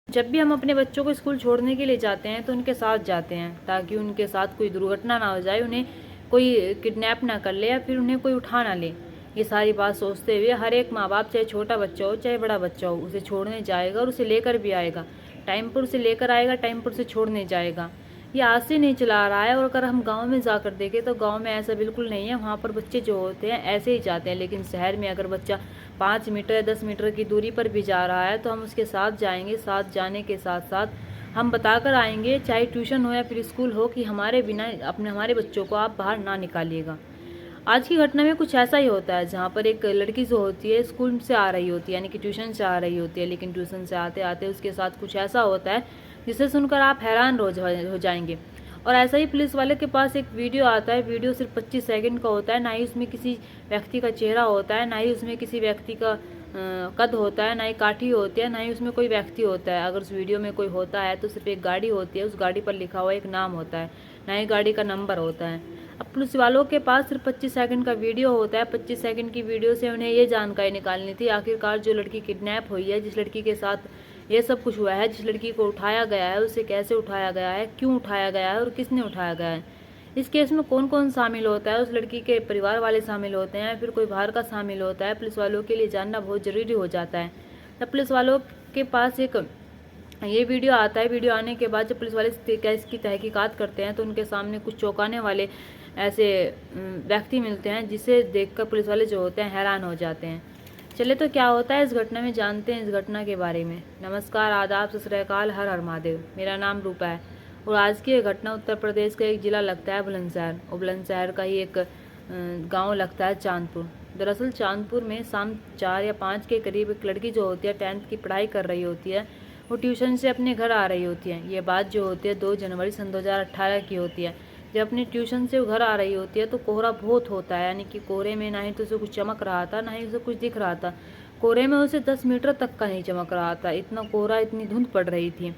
जब भी हम अपने बच्चों को स्कूल छोड़ने के लिए जाते हैं तो उनके साथ जाते हैं ताकि उनके साथ कोई दुर्घटना ना हो जाए, उन्हें कोई किडनैप ना कर ले या फिर उन्हें कोई उठा ना ले। ये सारी बात सोचते हुए हर एक माँ बाप, चाहे छोटा बच्चा हो चाहे बड़ा बच्चा हो, उसे छोड़ने जाएगा और उसे लेकर भी आएगा। टाइम पर उसे लेकर आएगा, टाइम पर उसे छोड़ने जाएगा। ये आज से नहीं चला रहा है। और अगर हम गांव में जाकर देखें तो गांव में ऐसा बिल्कुल नहीं है। वहाँ पर बच्चे जो होते हैं ऐसे ही जाते हैं। लेकिन शहर में अगर बच्चा 5 मीटर या 10 मीटर की दूरी पर भी जा रहा है तो हम उसके साथ जाएंगे। साथ जाने के साथ साथ हम बताकर आएंगे, चाहे ट्यूशन हो या फिर स्कूल हो, कि हमारे बिना हमारे बच्चों को आप बाहर ना निकालिएगा। आज की घटना में कुछ ऐसा ही होता है, जहाँ पर एक लड़की जो होती है स्कूल से आ रही होती है, यानी कि ट्यूशन से आ रही होती है, लेकिन ट्यूशन से आते आते उसके साथ कुछ ऐसा होता है जिसे सुनकर आप हैरान हो जाएंगे। और ऐसा ही पुलिस वाले के पास एक वीडियो आता है। वीडियो सिर्फ 25 सेकंड का होता है। ना ही उसमें किसी व्यक्ति का चेहरा होता है, ना ही उसमें किसी व्यक्ति का कद होता है, ना ही काठी होती है, ना ही उसमें कोई व्यक्ति होता है। अगर उस वीडियो में कोई होता है तो सिर्फ एक गाड़ी होती है, उस गाड़ी पर लिखा हुआ एक नाम होता है, ना ही गाड़ी का नंबर होता है। अब पुलिस वालों के पास सिर्फ 25 सेकंड का वीडियो होता है। 25 सेकंड की वीडियो से उन्हें ये जानकारी निकालनी थी आखिरकार जो लड़की किडनैप हुई है, जिस लड़की के साथ ये सब कुछ हुआ है, जिस लड़की को उठाया गया है, उसे कैसे उठाया गया है, क्यों उठाया गया है और किसने उठाया गया है। इस केस में कौन कौन शामिल होता है, उस लड़की के परिवार वाले शामिल होते हैं, फिर कोई बाहर का शामिल होता है, पुलिस वालों के लिए जानना बहुत ज़रूरी हो जाता है। तब पुलिस वालों के पास एक ये वीडियो आता है। वीडियो आने के बाद जब पुलिस वाले केस की तहकीकात करते हैं तो उनके सामने कुछ चौंकाने वाले ऐसे व्यक्ति मिलते हैं जिसे देखकर पुलिस वाले जो होते हैं हैरान हो जाते हैं। चले तो क्या होता है इस घटना में, जानते हैं इस घटना के बारे में। नमस्कार, आदाब, सत श्री अकाल, हर हर महादेव। मेरा नाम रूपा है और आज की ये घटना उत्तर प्रदेश का एक ज़िला लगता है बुलंदशहर, और बुलंदशहर का ही एक गांव लगता है चांदपुर। दरअसल चांदपुर में शाम 4 या 5 के करीब एक लड़की जो होती है 10th की पढ़ाई कर रही होती है, वो ट्यूशन से अपने घर आ रही होती है। ये बात जो होती है 2 जनवरी सन 2018 की होती है। जब अपनी ट्यूशन से घर आ रही होती है तो कोहरा बहुत होता है, यानी कि कोहरे में ना ही तो उसे कुछ चमक रहा था, ना ही उसे कुछ दिख रहा था। कोहरे में उसे 10 मीटर तक का नहीं चमक रहा था, इतना कोहरा, इतनी धुंध पड़ रही थी।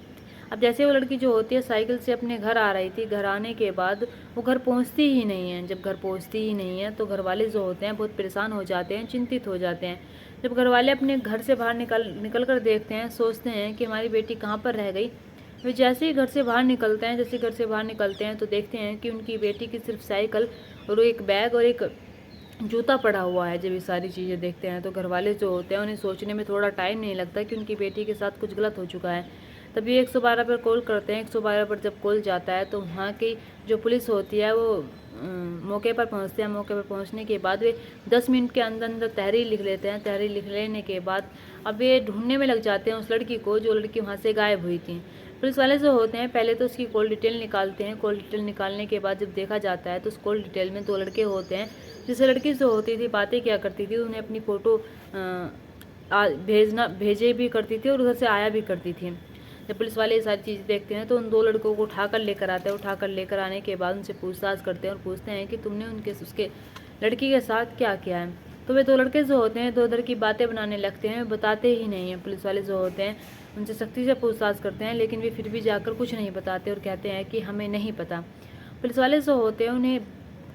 अब जैसे वो लड़की जो होती है साइकिल से अपने घर आ रही थी, घर आने के बाद वो घर पहुंचती ही नहीं है। जब घर पहुंचती ही नहीं है तो घर वाले जो होते हैं बहुत परेशान हो जाते हैं, चिंतित हो जाते हैं। जब घर वाले अपने घर से बाहर निकल कर देखते हैं, सोचते हैं कि हमारी बेटी कहाँ पर रह गई। वे जैसे ही घर से बाहर निकलते हैं, तो देखते हैं कि उनकी बेटी की सिर्फ साइकिल और एक बैग और एक जूता पड़ा हुआ है। जब ये सारी चीज़ें देखते हैं तो घर वाले जो होते हैं उन्हें सोचने में थोड़ा टाइम नहीं लगता कि उनकी बेटी के साथ कुछ गलत हो चुका है। तभी 112 पर कॉल करते हैं। 112 पर जब कॉल जाता है तो वहाँ की जो पुलिस होती है वो मौके पर पहुँचते हैं। मौके पर पहुँचने के बाद वे 10 मिनट के अंदर अंदर तहरीर लिख लेते हैं। तहरीर लिख लेने के बाद अब ये ढूंढने में लग जाते हैं उस लड़की को, जो लड़की वहाँ से गायब हुई थी। पुलिस वाले जो होते हैं पहले तो उसकी कॉल डिटेल निकालते हैं। कॉल डिटेल निकालने के बाद जब देखा जाता है तो उस कॉल डिटेल में 2 लड़के होते हैं। जिस लड़की जो होती थी बातें क्या करती थी, उन्हें अपनी फ़ोटो भेजे भी करती थी और उधर से आया भी करती थी। जब पुलिस वाले ये सारी चीज़ें देखते हैं तो उन 2 लड़कों को उठाकर लेकर आते हैं। उठाकर लेकर आने के बाद उनसे पूछताछ करते हैं और पूछते हैं कि तुमने उसके लड़की के साथ क्या किया है। तो वे 2 लड़के जो होते हैं 2 उधर की बातें बनाने लगते हैं, बताते ही नहीं हैं। पुलिस वाले जो होते हैं उनसे सख्ती से पूछताछ करते हैं, लेकिन वे फिर भी जाकर कुछ नहीं बताते और कहते हैं कि हमें नहीं पता। पुलिस वाले जो होते हैं उन्हें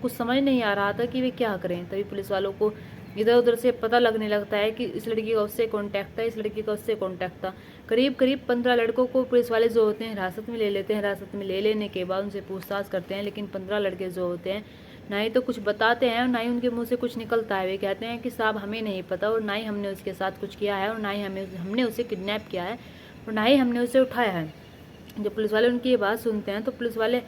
कुछ समझ नहीं आ रहा था कि वे क्या करें। तभी पुलिस वालों को इधर उधर से पता लगने लगता है कि इस लड़की का उससे कॉन्टैक्ट था, इस लड़की का उससे कॉन्टैक्ट था। करीब 15 लड़कों को पुलिस वाले जो होते हैं हिरासत में ले लेते हैं। हिरासत में ले लेने के बाद उनसे पूछताछ करते हैं, लेकिन 15 लड़के जो होते हैं ना ही तो कुछ बताते हैं और ना ही उनके मुंह से कुछ निकलता है। वे कहते हैं कि साहब हमें नहीं पता, और ना ही हमने उसके साथ कुछ किया है, और ना ही हमने उसे किडनैप किया है, और ना ही हमने उसे उठाया है। जब पुलिस वाले उनकी ये बात सुनते हैं तो पुलिस वाले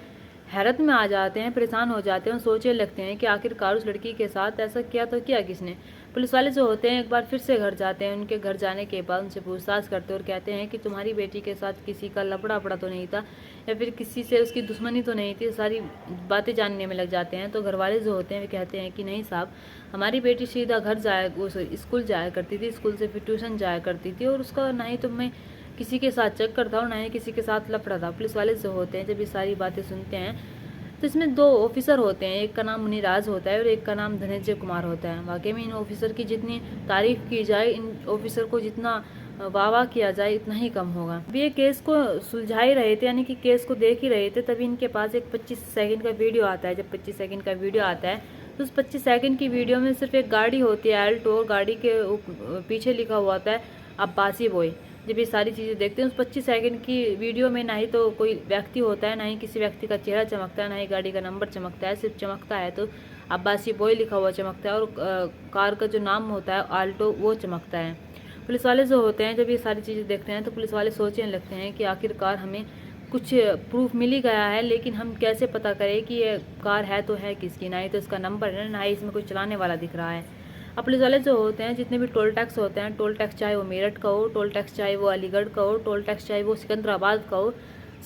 हैरत में आ जाते हैं, परेशान हो जाते हैं और सोचने लगते हैं कि आखिरकार उस लड़की के साथ ऐसा किया तो किया किसने। पुलिस वाले जो होते हैं एक बार फिर से घर जाते हैं। उनके घर जाने के बाद उनसे पूछताछ करते हैं और कहते हैं कि तुम्हारी बेटी के साथ किसी का लफड़ा पड़ा तो नहीं था, या फिर किसी से उसकी दुश्मनी तो नहीं थी। सारी बातें जानने में लग जाते हैं। तो घर वाले जो होते हैं वे कहते हैं कि नहीं साहब, हमारी बेटी सीधा घर स्कूल जाया करती थी, स्कूल से फिर ट्यूशन जाया करती थी, और उसका ना ही तो मैं किसी के साथ चक्कर था और ना ही किसी के साथ लफड़ा था। पुलिस वाले जो होते हैं जब ये सारी बातें सुनते हैं तो इसमें 2 ऑफिसर होते हैं, एक का नाम मुनिराज होता है और एक का नाम धनंजय कुमार होता है। वाकई में इन ऑफिसर की जितनी तारीफ की जाए, इन ऑफिसर को जितना वाह किया जाए इतना ही कम होगा। अभी ये केस को सुलझा ही रहे थे, यानी कि केस को देख ही रहे थे, तभी इनके पास एक 25 सेकंड का वीडियो आता है। जब 25 सेकंड का वीडियो आता है तो उस 25 सेकंड की वीडियो में सिर्फ एक गाड़ी होती है, अल्टो, और गाड़ी के पीछे लिखा हुआ होता है अब्बासी बॉय। जब ये सारी चीज़ें देखते हैं उस 25 सेकंड की वीडियो में ना ही तो कोई व्यक्ति होता है, ना ही किसी व्यक्ति का चेहरा चमकता है, ना ही गाड़ी का नंबर चमकता है। सिर्फ चमकता है तो अब्बासी बॉय लिखा हुआ चमकता है और कार का जो नाम होता है आल्टो वो चमकता है। पुलिस वाले जो होते हैं जब ये सारी चीज़ें देखते हैं तो पुलिस वाले सोचने लगते हैं कि आखिरकार हमें कुछ प्रूफ मिल ही गया है, लेकिन हम कैसे पता करें कि ये कार है तो है किसकी, ना ही तो इसका नंबर है, ना ही इसमें कोई चलाने वाला दिख रहा है। अब पुलिस वाले जो होते हैं जितने भी टोल टैक्स होते हैं, टोल टैक्स चाहे वो मेरठ का हो, टोल टैक्स चाहे वो अलीगढ़ का हो, टोल टैक्स चाहे वो सिकंदराबाद का हो,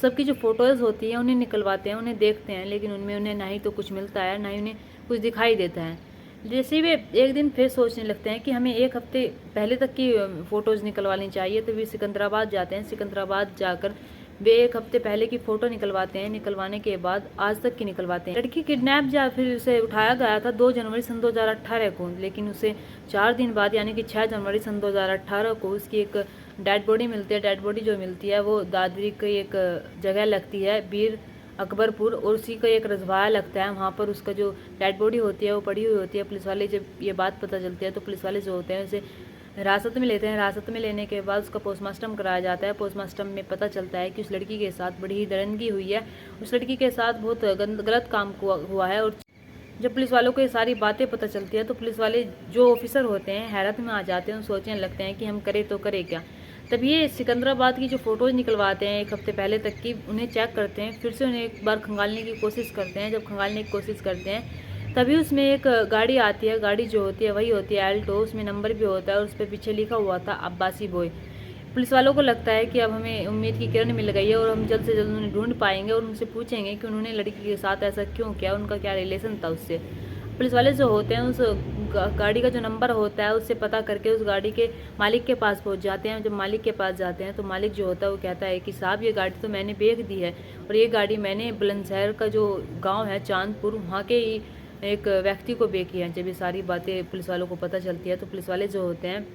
सबकी जो फ़ोटोज़ होती हैं उन्हें निकलवाते हैं, उन्हें देखते हैं, लेकिन उनमें उन्हें ना ही तो कुछ मिलता है, ना ही उन्हें कुछ दिखाई देता है। जैसे ही वे एक दिन फिर सोचने लगते हैं कि हमें एक हफ्ते पहले तक की फ़ोटोज़ निकलवानी चाहिए, तो वे सिकंदराबाद जाते हैं। सिकंदराबाद जाकर वे एक हफ्ते पहले की फ़ोटो निकलवाते हैं। निकलवाने के बाद आज तक की निकलवाते हैं। लड़की किडनैप या फिर उसे उठाया गया था 2 जनवरी सन 2018 को, लेकिन उसे 4 दिन बाद यानी कि 6 जनवरी सन 2018 को उसकी एक डेड बॉडी मिलती है। डेड बॉडी जो मिलती है वो दादरी की एक जगह लगती है, बीर अकबरपुर, और उसी का एक रजवाया लगता है। वहाँ पर उसका जो डेड बॉडी होती है वो पड़ी हुई होती है। पुलिस वाले जब ये बात पता चलती है तो पुलिस वाले जो होते हैं उसे हिरासत में लेते हैं। हिरासत में लेने के बाद उसका पोस्टमार्टम कराया जाता है। पोस्टमार्टम में पता चलता है कि उस लड़की के साथ बड़ी ही दरिंदगी हुई है, उस लड़की के साथ बहुत गलत काम हुआ है। और जब पुलिस वालों को ये सारी बातें पता चलती है तो पुलिस वाले जो ऑफिसर होते हैं हैरत में आ जाते हैं, सोचने लगते हैं कि हम करें तो करें क्या। तब ये सिकंदराबाद की जो फ़ोटोज़ निकलवाते हैं एक हफ्ते पहले तक की, उन्हें चेक करते हैं, फिर से उन्हें एक बार खंगालने की कोशिश करते हैं। जब खंगालने की कोशिश करते हैं तभी उसमें एक गाड़ी आती है। गाड़ी जो होती है वही होती है आल्टो, उसमें नंबर भी होता है और उस पर पीछे लिखा हुआ था अब्बासी बॉय। पुलिस वालों को लगता है कि अब हमें उम्मीद की किरण मिल गई है और हम जल्द से जल्द उन्हें ढूंढ पाएंगे और उनसे पूछेंगे कि उन्होंने लड़की के साथ ऐसा क्यों किया, उनका क्या रिलेशन था उससे। पुलिस वाले जो होते हैं उस गाड़ी का जो नंबर होता है उससे पता करके उस गाड़ी के मालिक के पास पहुंच जाते हैं। जब मालिक के पास जाते हैं तो मालिक जो होता है वो कहता है कि साहब ये गाड़ी तो मैंने बेच दी है और ये गाड़ी मैंने बुलंदशहर का जो गांव है चांदपुर, वहाँ के ही एक व्यक्ति को बेची है। जब ये सारी बातें पुलिस वालों को पता चलती है तो पुलिस वाले जो होते हैं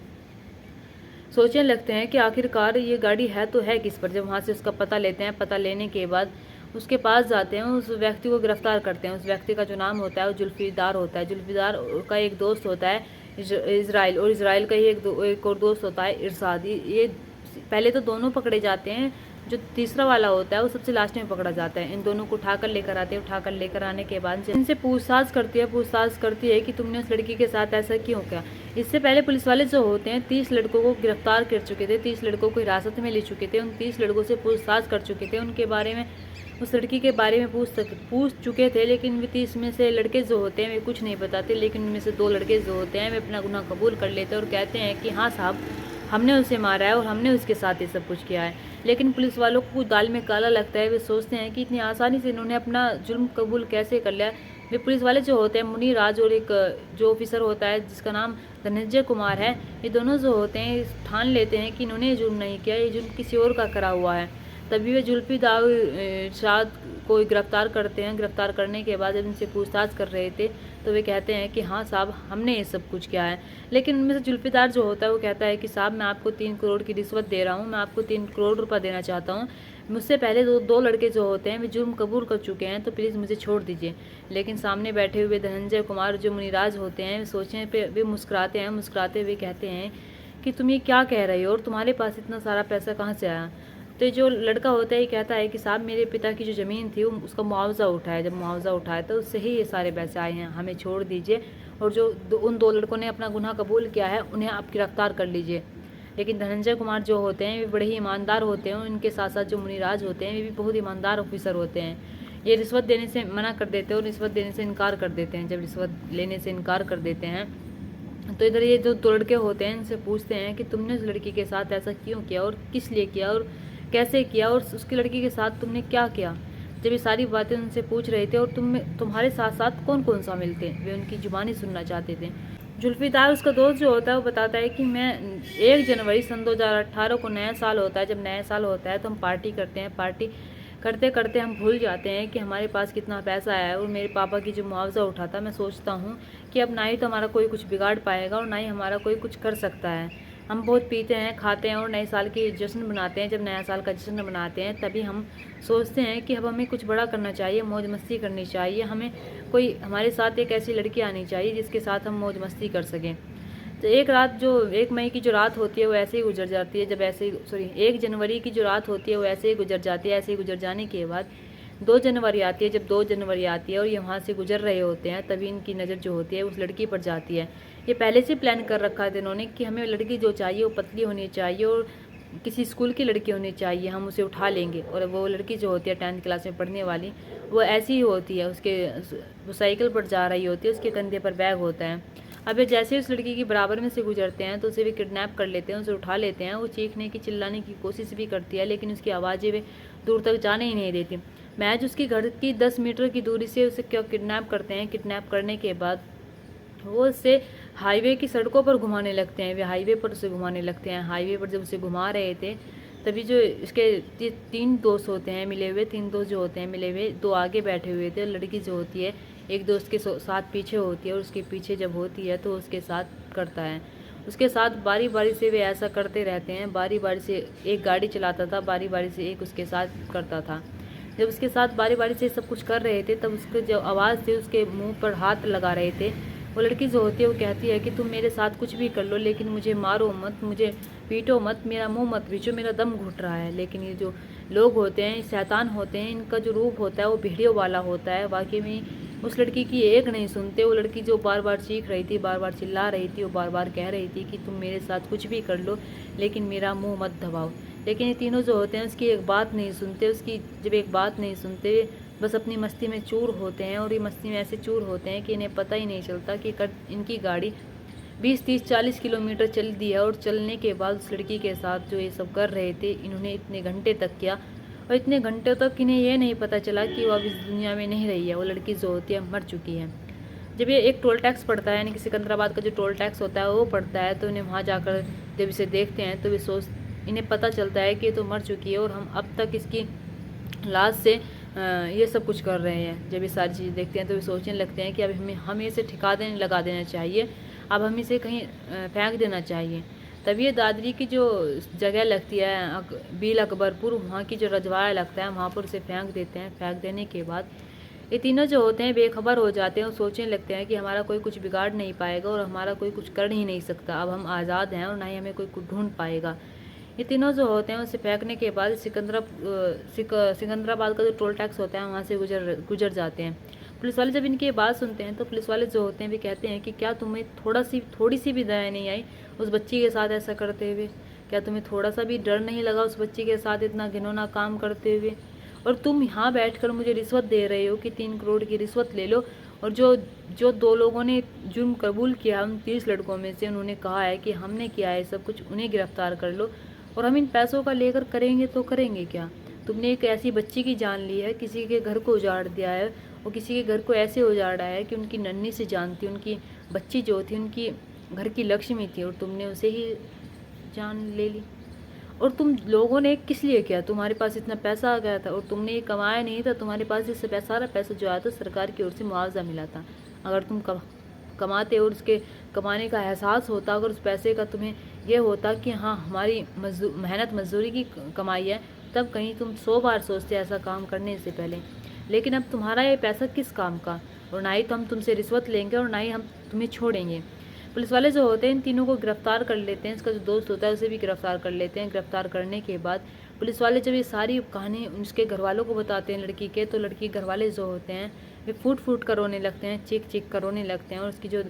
सोचने लगते हैं कि आखिरकार ये गाड़ी है तो है किस पर। जब वहाँ से उसका पता लेते हैं, पता लेने के बाद उसके पास जाते हैं, उस व्यक्ति को गिरफ्तार करते हैं। उस व्यक्ति का जो नाम होता है वो जुल्फीदार होता है। जुल्फीदार का एक दोस्त होता है इज़राइल, और इज़राइल का ही एक और दोस्त होता है इरशाद। ये पहले तो दोनों पकड़े जाते हैं, जो तीसरा वाला होता है वो सबसे लास्ट में पकड़ा जाता है। इन दोनों को उठाकर लेकर आते हैं। उठाकर लेकर आने के बाद इनसे पूछताछ करती है कि तुमने उस लड़की के साथ ऐसा क्यों किया। इससे पहले पुलिस वाले जो होते हैं 30 लड़कों को गिरफ्तार कर चुके थे, 30 लड़कों को हिरासत में ले चुके थे, उन 30 लड़कों से पूछताछ कर चुके थे, उनके बारे में उस लड़की के बारे में पूछ चुके थे। लेकिन वे 30 में से लड़के जो होते हैं वे कुछ नहीं बताते, लेकिन उनमें से 2 लड़के जो होते हैं वे अपना गुनाह कबूल कर लेते हैं और कहते हैं कि हाँ साहब हमने उसे मारा है और हमने उसके साथ ये सब कुछ किया है। लेकिन पुलिस वालों को दाल में काला लगता है। वे सोचते हैं कि इतनी आसानी से इन्होंने अपना जुर्म कबूल कैसे कर लिया। वे पुलिस वाले जो होते हैं मुनीर राज और एक जो ऑफिसर होता है जिसका नाम धनंजय कुमार है, ये दोनों जो होते हैं ठान लेते हैं कि इन्होंने ये जुर्म नहीं किया, ये जुर्म किसी और का करा हुआ है। तभी वे जुल्फीदार शाद को गिरफ्तार करते हैं। गिरफ्तार करने के बाद जब इनसे पूछताछ कर रहे थे तो वे कहते हैं कि हाँ साहब हमने ये सब कुछ किया है। लेकिन उनमें से जुल्फीदार जो होता है वो कहता है कि साहब मैं आपको 3 करोड़ की रिश्वत दे रहा हूँ, मैं आपको 3 करोड़ रुपये देना चाहता हूँ। मुझसे पहले दो लड़के जो होते हैं वे जुर्म कबूल कर चुके हैं, तो प्लीज़ मुझे छोड़ दीजिए। लेकिन सामने बैठे हुए धनंजय कुमार जो मुनिराज होते हैं सोचने पे वे मुस्कुराते हैं। मुस्कुराते हुए कहते हैं कि तुम ये क्या कह रही हो और तुम्हारे पास इतना सारा पैसा कहाँ से आया। तो जो लड़का होता है ये कहता है कि साहब मेरे पिता की जो ज़मीन थी उसका मुआवजा उठाया, जब मुआवजा उठाया तो उससे ही ये सारे पैसे आए हैं, हमें छोड़ दीजिए। और जो उन 2 लड़कों ने अपना गुनाह कबूल किया है उन्हें आप गिरफ्तार कर लीजिए। लेकिन धनंजय कुमार जो होते हैं वे बड़े ही ईमानदार होते हैं। उनके साथ साथ जो मुनिराज होते हैं वे भी बहुत ईमानदार ऑफिसर होते हैं। ये रिश्वत देने से मना कर देते हैं और रिश्वत देने से इनकार कर देते हैं। जब रिश्वत लेने से इनकार कर देते हैं तो इधर ये जो 2 लड़के होते हैं इनसे पूछते हैं कि तुमने उस लड़की के साथ ऐसा क्यों किया और किस लिए किया और कैसे किया और उसकी लड़की के साथ तुमने क्या किया। जब ये सारी बातें उनसे पूछ रहे थे और तुम्हारे साथ साथ कौन कौन शामिल थे, वे उनकी जुबानी सुनना चाहते थे। जुल्फीदार उसका दोस्त जो होता है वो बताता है कि मैं 1 जनवरी सन 2018 को नया साल होता है। जब नया साल होता है तो हम पार्टी करते हैं। पार्टी करते करते हम भूल जाते हैं कि हमारे पास कितना पैसा आया है और मेरे पापा की जो मुआवजा उठा था, मैं सोचता हूँ कि अब ना ही तो हमारा कोई कुछ बिगाड़ पाएगा और ना ही हमारा कोई कुछ कर सकता है। हम बहुत पीते हैं, खाते हैं और नए साल की जश्न मनाते हैं। जब नया साल का जश्न मनाते हैं तभी हम सोचते हैं कि अब हमें कुछ बड़ा करना चाहिए, मौज मस्ती करनी चाहिए। हमें कोई हमारे साथ एक ऐसी लड़की आनी चाहिए जिसके साथ हम मौज मस्ती कर सकें। तो एक रात जो 1 मई की जो रात होती है वो ऐसे ही गुजर जाती है, जब ऐसे ही 1 जनवरी की जो रात होती है वो ऐसे ही गुजर जाती है। ऐसे ही गुजर जाने के बाद 2 जनवरी आती है। जब 2 जनवरी आती है और ये वहाँ से गुजर रहे होते हैं, तभी इनकी नज़र जो होती है उस लड़की पर जाती है। ये पहले से प्लान कर रखा था इन्होंने कि हमें लड़की जो चाहिए वो पतली होनी चाहिए और किसी स्कूल की लड़की होनी चाहिए, हम उसे उठा लेंगे। और वो लड़की जो होती है 10th क्लास में पढ़ने वाली, वो ऐसी ही होती है, वो साइकिल पर जा रही होती है, उसके कंधे पर बैग होता है। अब ये जैसे उस लड़की के बराबर में से गुजरते हैं तो उसे भी किडनैप कर लेते हैं, उसे उठा लेते हैं। वो चीखने की चिल्लाने की कोशिश भी करती है, लेकिन उसकी आवाज़ें वे दूर तक जाने ही नहीं देती। महज उसकी घर की 10 मीटर की दूरी से उसे क्यों किडनैप करते हैं। किडनैप करने के बाद वो उसे हाईवे की सड़कों पर घुमाने लगते हैं। वे हाईवे पर उसे घुमाने लगते हैं। हाईवे पर जब उसे घुमा रहे थे तभी जो इसके 3 दोस्त होते हैं मिले हुए, 3 दोस्त जो होते हैं मिले हुए, 2 आगे बैठे हुए थे। लड़की जो होती है एक दोस्त के साथ पीछे होती है और उसके पीछे जब होती है तो उसके साथ करता है। उसके साथ बारी बारी से वे ऐसा करते रहते हैं। बारी बारी से एक गाड़ी चलाता था, बारी बारी से एक उसके साथ करता था। जब उसके साथ बारी बारी से सब कुछ कर रहे थे तब उसके जो आवाज़ थी उसके मुंह पर हाथ लगा रहे थे। वो लड़की जो होती है वो कहती है कि तुम मेरे साथ कुछ भी कर लो, लेकिन मुझे मारो मत, मुझे पीटो मत, मेरा मुंह मत पीछो, मेरा दम घुट रहा है। लेकिन ये जो लोग होते हैं, शैतान होते हैं, इनका जो रूप होता है वो भेड़ियों वाला होता है। वाकई में उस लड़की की एक नहीं सुनते। वो लड़की जो बार बार चीख रही थी, बार बार चिल्ला रही थी, वो बार बार कह रही थी कि तुम मेरे साथ कुछ भी कर लो, लेकिन मेरा मुँह मत दबाओ। लेकिन ये तीनों जो होते हैं उसकी एक बात नहीं सुनते। उसकी जब एक बात नहीं सुनते, बस अपनी मस्ती में चूर होते हैं। और ये मस्ती में ऐसे चूर होते हैं कि इन्हें पता ही नहीं चलता कि इनकी गाड़ी 20, 30, 40 किलोमीटर चल दी है। और चलने के बाद उस लड़की के साथ जो ये सब कर रहे थे, इन्होंने इतने घंटे तक किया और इतने घंटे तक इन्हें ये नहीं पता चला कि वो अब इस दुनिया में नहीं रही है। वो लड़की जो होती है मर चुकी है। जब ये एक टोल टैक्स पड़ता है, यानी कि सिकंदराबाद का जो टोल टैक्स होता है वो पड़ता है, तो इन्हें वहाँ जाकर जब इसे देखते हैं तो इन्हें पता चलता है कि ये तो मर चुकी है और हम अब तक इसकी लाश से ये सब कुछ कर रहे हैं। जब ये सारी चीज़ देखते हैं तो वे सोचने लगते हैं कि अब हमें इसे लगा देना चाहिए, अब हम इसे कहीं फेंक देना चाहिए। तभी ये दादरी की जो जगह लगती है बील अकबरपुर, वहाँ की जो रजवाड़ा लगता है वहाँ पर उसे फेंक देते हैं। फेंक देने के बाद ये तीनों जो होते हैं बेखबर हो जाते हैं और सोचने लगते हैं कि हमारा कोई कुछ बिगाड़ नहीं पाएगा और हमारा कोई कुछ कर ही नहीं सकता। अब हम आज़ाद हैं और ना ही हमें कोई कुछ ढूंढ पाएगा। ये तीनों जो होते हैं उसे फेंकने के बाद सिकंदराबाद का जो टोल टैक्स होता है वहाँ से गुजर जाते हैं। पुलिस वाले जब इनकी बात सुनते हैं तो पुलिस वाले जो होते हैं वे कहते हैं कि क्या तुम्हें थोड़ी सी भी दया नहीं आई उस बच्ची के साथ ऐसा करते हुए? क्या तुम्हें थोड़ा सा भी डर नहीं लगा उस बच्ची के साथ इतना घिनौना काम करते हुए? और तुम यहाँ बैठकर मुझे रिश्वत दे रहे हो कि 3 करोड़ की रिश्वत ले लो। और जो 2 लोगों ने जुर्म कबूल किया, उन 30 लड़कों में से उन्होंने कहा है कि हमने किया है सब कुछ, उन्हें गिरफ्तार कर लो और हम इन पैसों का लेकर करेंगे तो करेंगे क्या? तुमने एक ऐसी बच्ची की जान ली है, किसी के घर को उजाड़ दिया है और किसी के घर को ऐसे उजाड़ा है कि उनकी नन्ही सी जान थी, उनकी बच्ची जो थी उनकी घर की लक्ष्मी थी और तुमने उसे ही जान ले ली। और तुम लोगों ने किस लिए किया? तुम्हारे पास इतना पैसा आ गया था और तुमने ये कमाया नहीं था। तुम्हारे पास इससे सारा पैसा जो आया था सरकार की ओर से मुआवजा मिला था। अगर तुम कमाते और उसके कमाने का एहसास होता, अगर उस पैसे का तुम्हें ये होता कि हाँ हमारी मेहनत मजदूरी की कमाई है, तब कहीं तुम 100 बार सोचते ऐसा काम करने से पहले। लेकिन अब तुम्हारा ये पैसा किस काम का? और ना ही तो हम तुमसे रिश्वत लेंगे और ना ही हम तुम्हें छोड़ेंगे। पुलिस वाले जो होते हैं इन तीनों को गिरफ्तार कर लेते हैं। इसका जो दोस्त होता है उसे भी गिरफ्तार कर लेते हैं। गिरफ्तार करने के बाद पुलिस वाले जब ये सारी कहानी उसके घर वालों को बताते हैं लड़की के, तो लड़की घर वाले जो होते हैं वे फूट कर रोने लगते हैं, चीख कर रोने लगते हैं। और उसकी जो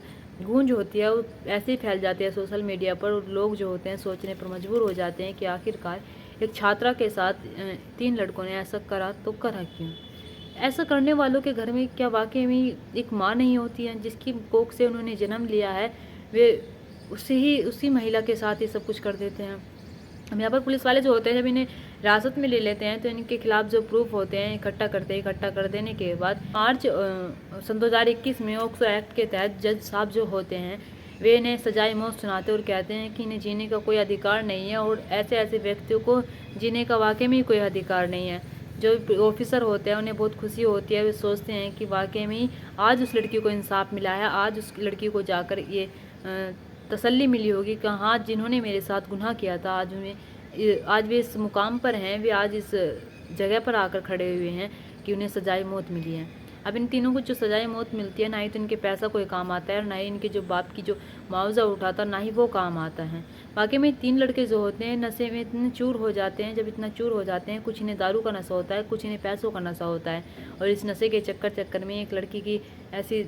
गूंज होती है वो ऐसे ही फैल जाती है सोशल मीडिया पर और लोग जो होते हैं सोचने पर मजबूर हो जाते हैं कि आखिरकार एक छात्रा के साथ 3 लड़कों ने ऐसा करा तो करा क्यों? ऐसा करने वालों के घर में क्या वाकई में एक माँ नहीं होती है? जिसकी कोख से उन्होंने जन्म लिया है, वे उसी महिला के साथ ही सब कुछ कर देते हैं। अब यहाँ पर पुलिस वाले जो होते हैं जब इन्हें हिरासत में ले लेते हैं तो इनके खिलाफ जो प्रूफ होते हैं इकट्ठा कर देने के बाद मार्च 2021 में ऑक्सो एक्ट के तहत जज साहब जो होते हैं वे इन्हें सजाए मौत सुनाते और कहते हैं कि इन्हें जीने का कोई अधिकार नहीं है और ऐसे व्यक्तियों को जीने का वाकई में कोई अधिकार नहीं है। जो ऑफिसर होते हैं उन्हें बहुत खुशी होती है, वे सोचते हैं कि वाकई में आज उस लड़की को इंसाफ मिला है, आज उस लड़की को जाकर ये तसल्ली मिली होगी कि हाँ जिन्होंने मेरे साथ गुनाह किया था आज वे इस मुकाम पर हैं, वे आज इस जगह पर आकर खड़े हुए हैं कि उन्हें सजाए मौत मिली है। अब इन तीनों को जो सजाए मौत मिलती है, ना ही तो इनके पैसा कोई काम आता है और ना ही इनके जो बाप की जो मुआवजा उठाता ना ही वो काम आता है। बाकी में 3 लड़के जो होते हैं नशे में इतने चूर हो जाते हैं, जब इतना चूर हो जाते हैं, कुछ इन्हें दारू का नशा होता है, कुछ इन्हें पैसों का नशा होता है, और इस नशे के चक्कर में एक लड़की की ऐसी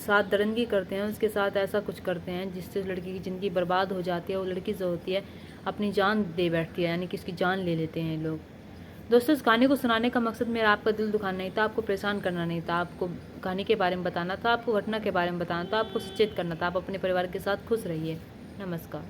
साथ दरंगी करते हैं, उसके साथ ऐसा कुछ करते हैं जिससे उस लड़की की ज़िंदगी बर्बाद हो जाती है। वो लड़की जो होती है अपनी जान दे बैठती है, यानी कि इसकी जान ले लेते हैं लोग। दोस्तों, इस कहानी को सुनाने का मकसद मेरा आपका दिल दुखाना नहीं था, आपको परेशान करना नहीं था, आपको कहानी के बारे में बताना था, आपको घटना के बारे में बताना था, आपको सचेत करना था। आप अपने परिवार के साथ खुश रहिए। नमस्कार।